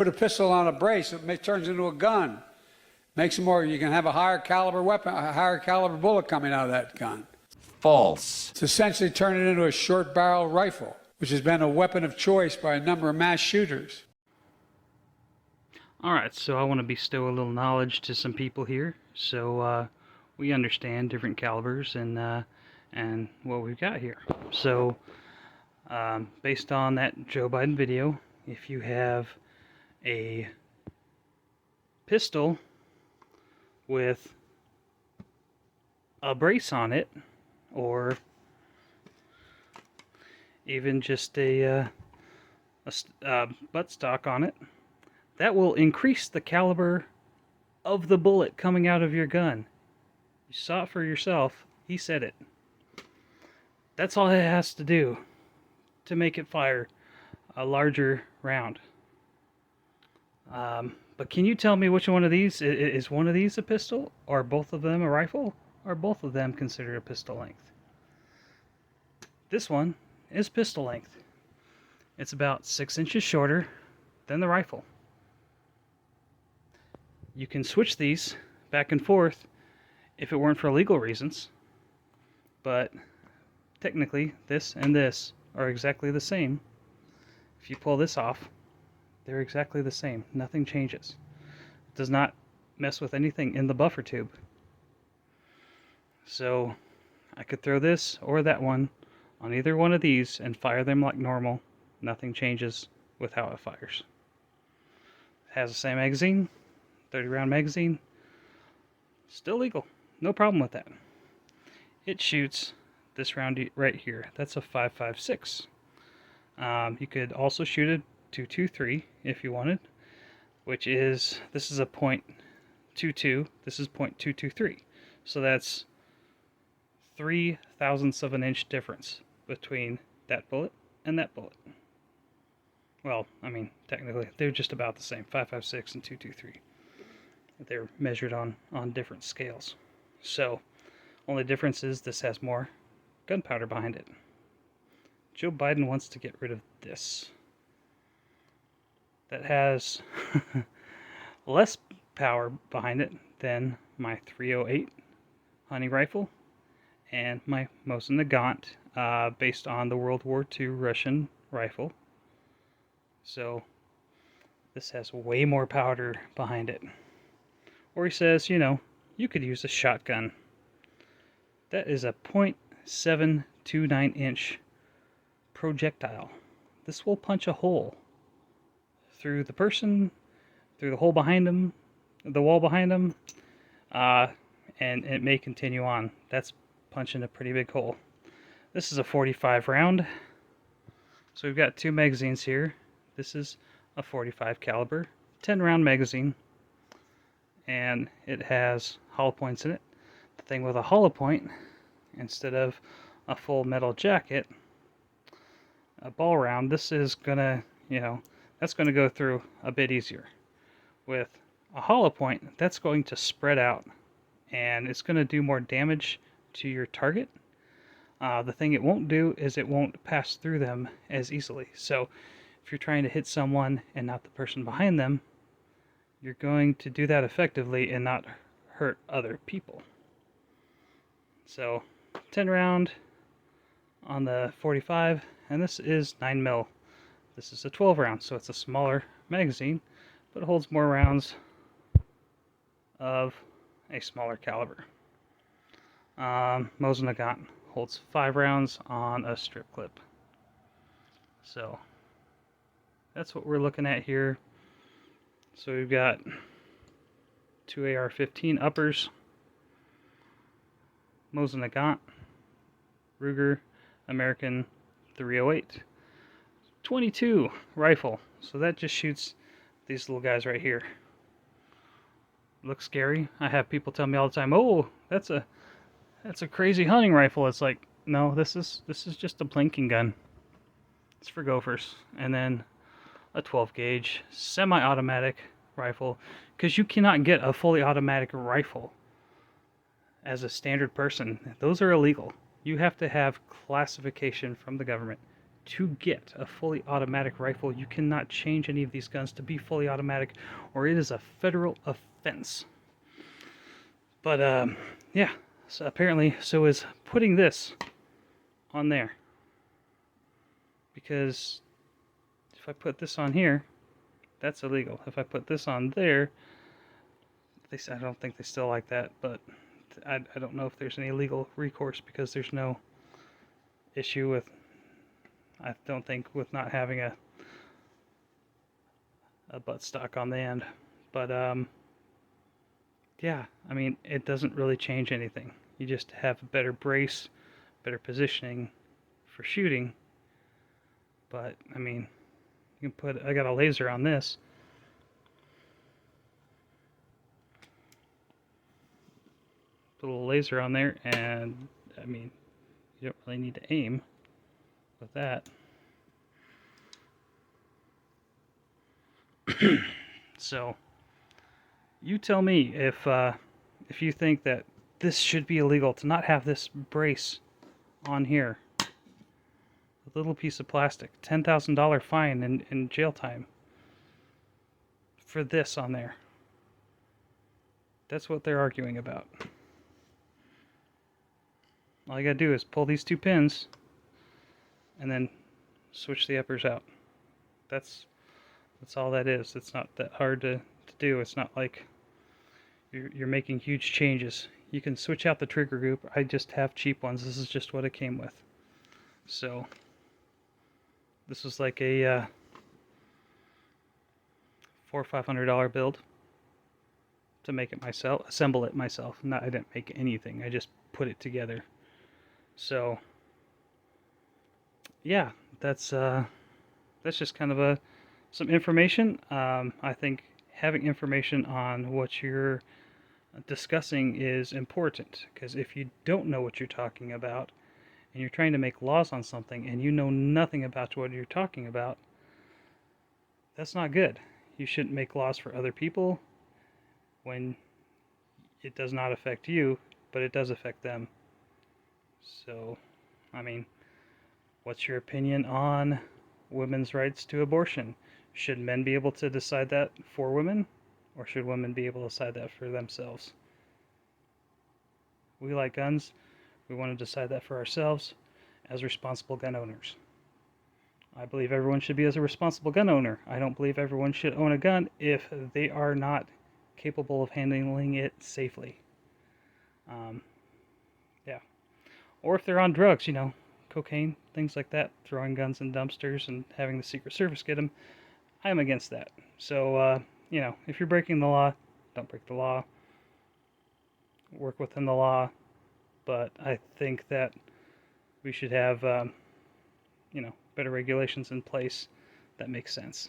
Put a pistol on a brace, turns into a gun. Makes it more, you can have a higher caliber weapon, a higher caliber bullet coming out of that gun. False. It's essentially turned it into a short barrel rifle, which has been a weapon of choice by a number of mass shooters. Alright, so I want to bestow a little knowledge to some people here, so we understand different calibers and what we've got here. So, based on that Joe Biden video, if you have a pistol with a brace on it, or even just a buttstock on it, that will increase the caliber of the bullet coming out of your gun. You saw it for yourself. He said it. That's all it has to do to make it fire a larger round. But can you tell me which one of these is one of these a pistol, or both of them a rifle, or both of them considered a pistol length? This one is pistol length. It's about 6 inches shorter than the rifle. You can switch these back and forth if it weren't for legal reasons, but technically this and this are exactly the same. If you pull this off, they're exactly the same. Nothing changes. It does not mess with anything in the buffer tube. So I could throw this or that one on either one of these and fire them like normal. Nothing changes with how it fires. It has the same magazine, 30 round magazine. Still legal. No problem with that. It shoots this round right here. That's a 5.56. You could also shoot a 223 if you wanted, which is, this is a .22, this is .223. So that's 3/1000ths of an inch difference between that bullet and that bullet. Well, I mean, technically, they're just about the same, 5.56 and 223. They're measured on different scales. So, only difference is this has more gunpowder behind it. Joe Biden wants to get rid of this. That has less power behind it than my .308 hunting rifle and my Mosin Nagant, based on the World War II Russian rifle. So this has way more powder behind it. Or he says, you know, you could use a shotgun. That is a .729 inch projectile. This will punch a hole through the person, through the hole behind them, the wall behind them, and it may continue on. That's punching a pretty big hole. This is a 45 round. So we've got two magazines here. This is a 45 caliber, 10 round magazine, and it has hollow points in it. The thing with a hollow point, instead of a full metal jacket, a ball round, this is gonna, you know, that's gonna go through a bit easier. With a hollow point, that's going to spread out, and it's gonna do more damage to your target. The thing it won't do is it won't pass through them as easily. So if you're trying to hit someone and not the person behind them, you're going to do that effectively and not hurt other people. So 10 round on the 45, and this is 9mm. This is a 12 round, so it's a smaller magazine, but it holds more rounds of a smaller caliber. Mosin Nagant holds 5 rounds on a strip clip. So that's what we're looking at here. So we've got two AR-15 uppers, Mosin Nagant, Ruger American .308, 22 rifle. So that just shoots these little guys right here. Looks scary. I have people tell me all the time, "Oh, that's a crazy hunting rifle." It's like, no, this is just a blinking gun. It's for gophers. And then a 12 gauge semi-automatic rifle, because you cannot get a fully automatic rifle as a standard person. Those are illegal. You have to have classification from the government to get a fully automatic rifle, you cannot change any of these guns to be fully automatic, or it is a federal offense. But yeah, so apparently so is putting this on there, because if I put this on here, that's illegal. If I put this on there, I don't think they still like that, but I don't know if there's any legal recourse, because there's no issue with, I don't think, with not having a buttstock on the end. But yeah, I mean, it doesn't really change anything. You just have a better brace, better positioning for shooting. But I mean, you can I got a laser on this. Put a little laser on there, and I mean, you don't really need to aim with that. So you tell me if you think that this should be illegal, to not have this brace on here. A little piece of plastic, $10,000 fine in jail time for this on there. That's what they're arguing about. All you gotta do is pull these two pins and then switch the uppers out. That's all that is. It's not that hard to do. It's not like you're making huge changes. You can switch out the trigger group. I just have cheap ones. This is just what it came with. So this was like a $400 or $500 build to make it myself, assemble it myself. I didn't make anything. I just put it together. So yeah, that's just kind of some information. I think having information on what you're discussing is important, because if you don't know what you're talking about and you're trying to make laws on something and you know nothing about what you're talking about, that's not good. You shouldn't make laws for other people when it does not affect you, but it does affect them. So, I mean, what's your opinion on women's rights to abortion? Should men be able to decide that for women, or should women be able to decide that for themselves? We like guns. We want to decide that for ourselves as responsible gun owners. I believe everyone should be as a responsible gun owner. I don't believe everyone should own a gun if they are not capable of handling it safely. Yeah. Or if they're on drugs, cocaine, things like that, throwing guns in dumpsters and having the Secret Service get them. I'm against that. So, if you're breaking the law, don't break the law. Work within the law. But I think that we should have, better regulations in place that make sense.